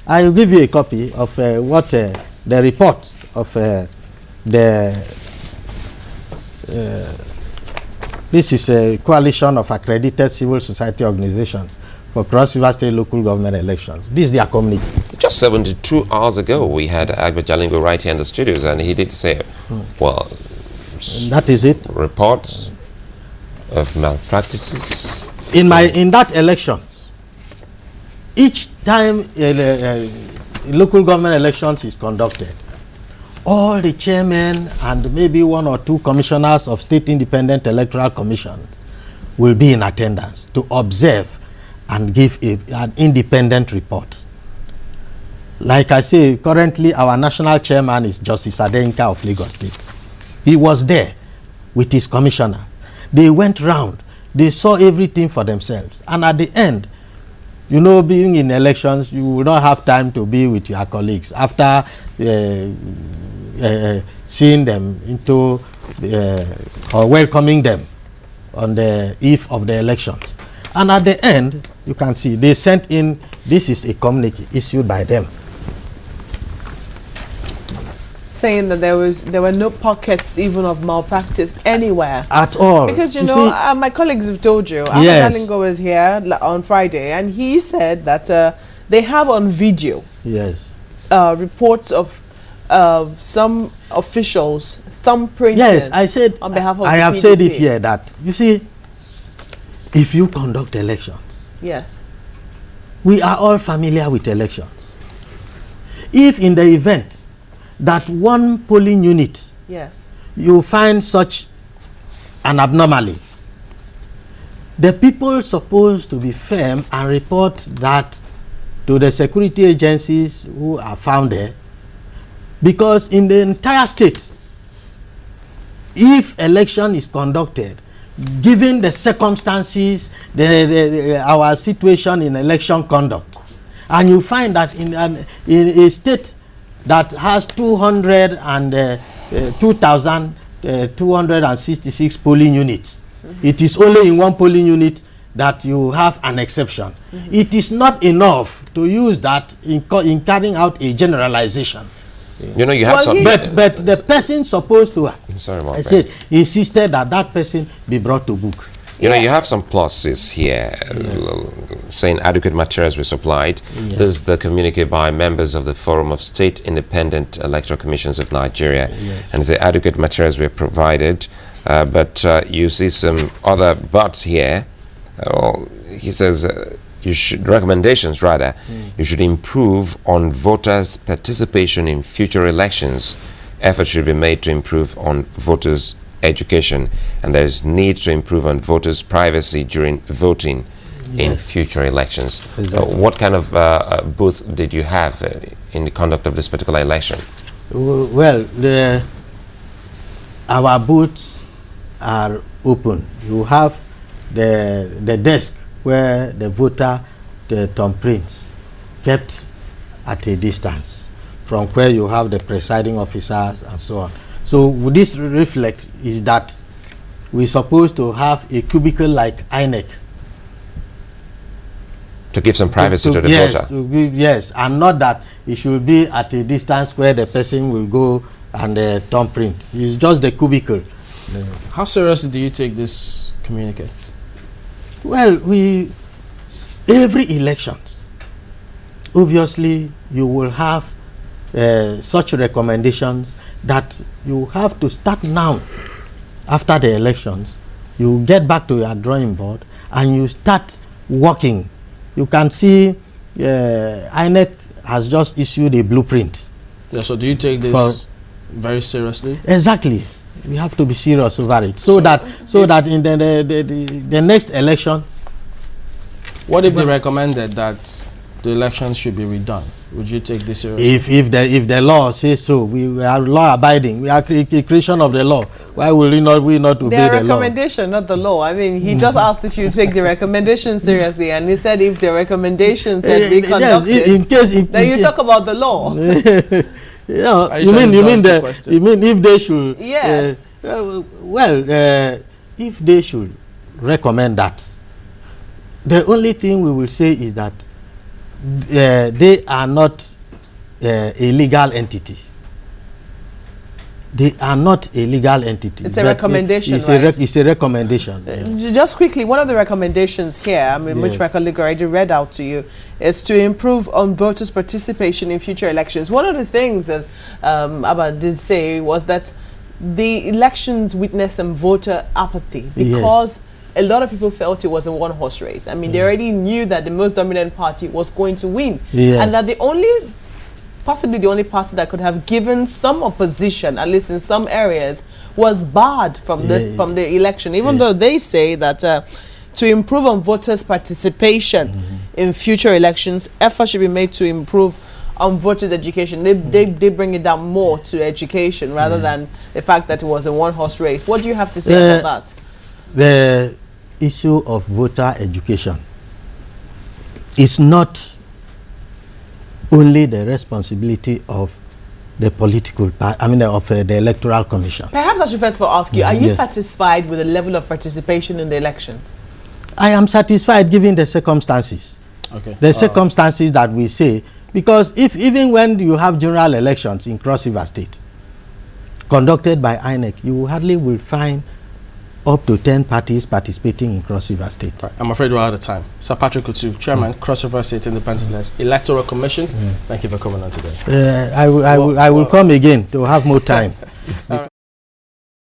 I will give you a copy of what the report of this is a coalition of accredited civil society organizations for Cross River State local government elections. This is their communique. Just 72 hours ago, we had Agba Jalingo right here in the studios, and he did say, well, that is it. Reports of malpractices. In that election, each time local government elections is conducted, all the chairmen and maybe one or two commissioners of State Independent Electoral Commission will be in attendance to observe and give an independent report. Like I say, currently our national chairman is Justice Adenka of Lagos State. He was there with his commissioner. They went round. They saw everything for themselves. And at the end, you know, being in elections, you will not have time to be with your colleagues. After seeing them into or welcoming them on the eve of the elections. And at the end, you can see they sent in, this is a communique issued by them, saying that there were no pockets even of malpractice anywhere at all. Because you know, my colleagues have told you, yes. Jalingo was here on Friday, and he said that they have on video, yes, reports of some officials thumbprinting. Yes, I said on behalf of I have PDP. said it here that you see, if you conduct elections, yes, we are all familiar with elections. If in the event that one polling unit, yes, you find such an abnormality, the people supposed to be firm and report that to the security agencies who are found there, because in the entire state, if election is conducted, given the circumstances, our situation in election conduct, and you find that in a state that has 2,266 polling units, it is only in one polling unit that you have an exception. It is not enough to use that in carrying out a generalization. You know, you have some. But the person supposed to, sorry, I said, insisted that that person be brought to book. You know, you have some clauses here, saying adequate materials were supplied. Yes. This is the communique by members of the Forum of State Independent Electoral Commissions of Nigeria. Yes. And the adequate materials were provided. But you see some other buts here. He says, recommendations rather, you should improve on voters' participation in future elections. Efforts should be made to improve on voters' education, and there is need to improve on voters' privacy during voting in future elections. Exactly. What kind of booth did you have in the conduct of this particular election? Well, our booths are open. You have the desk where the voter, the thumbprints, kept at a distance from where you have the presiding officers and so on. So this reflect is that we're supposed to have a cubicle like INEC. To give some privacy to the voter. Yes, and not that it should be at a distance where the person will go and thumbprint. It's just the cubicle. How seriously do you take this communique? Well, every election, obviously, you will have such recommendations that you have to start now. After the elections, you get back to your drawing board and you start working. You can see INEC has just issued a blueprint. Yeah, so do you take this very seriously? Exactly. We have to be serious over it, so that in the next election. What if they recommended that the elections should be redone? Would you take this seriously? If the law says so, we are law abiding. We are creation of the law. Why will we not obey the law? The recommendation, not the law. I mean, he just asked if you take the recommendation seriously, and he said if the recommendation said be conducted, yes, then you talk about the law. Yeah, you mean if they should? Yes. If they should recommend that, the only thing we will say is that they are not a legal entity. They are not a legal entity. It's a recommendation, it's right? It's a recommendation. Just quickly, one of the recommendations here, I mean, which my colleague already read out to you, is to improve on voters' participation in future elections. One of the things that Abba did say was that the elections witnessed some voter apathy because a lot of people felt it was a one-horse race. I mean, they already knew that the most dominant party was going to win, and that possibly the only party that could have given some opposition, at least in some areas, was barred from the election. Even though they say that to improve on voters' participation in future elections, effort should be made to improve on voters' education. They bring it down more to education rather than the fact that it was a one-horse race. What do you have to say about that? The issue of voter education is not only the responsibility of the political party, I mean of the Electoral Commission. Perhaps I should first of all ask you, are you satisfied with the level of participation in the elections? I am satisfied given the circumstances. Okay. The circumstances that we say, because even when you have general elections in Cross River State conducted by INEC, you hardly will find up to 10 parties participating in Cross River State. Right. I'm afraid we're out of time. Sir Patrick Kutu, Chairman, Cross River State Independent Electoral Commission. Thank you for coming on today. I will come again to have more time.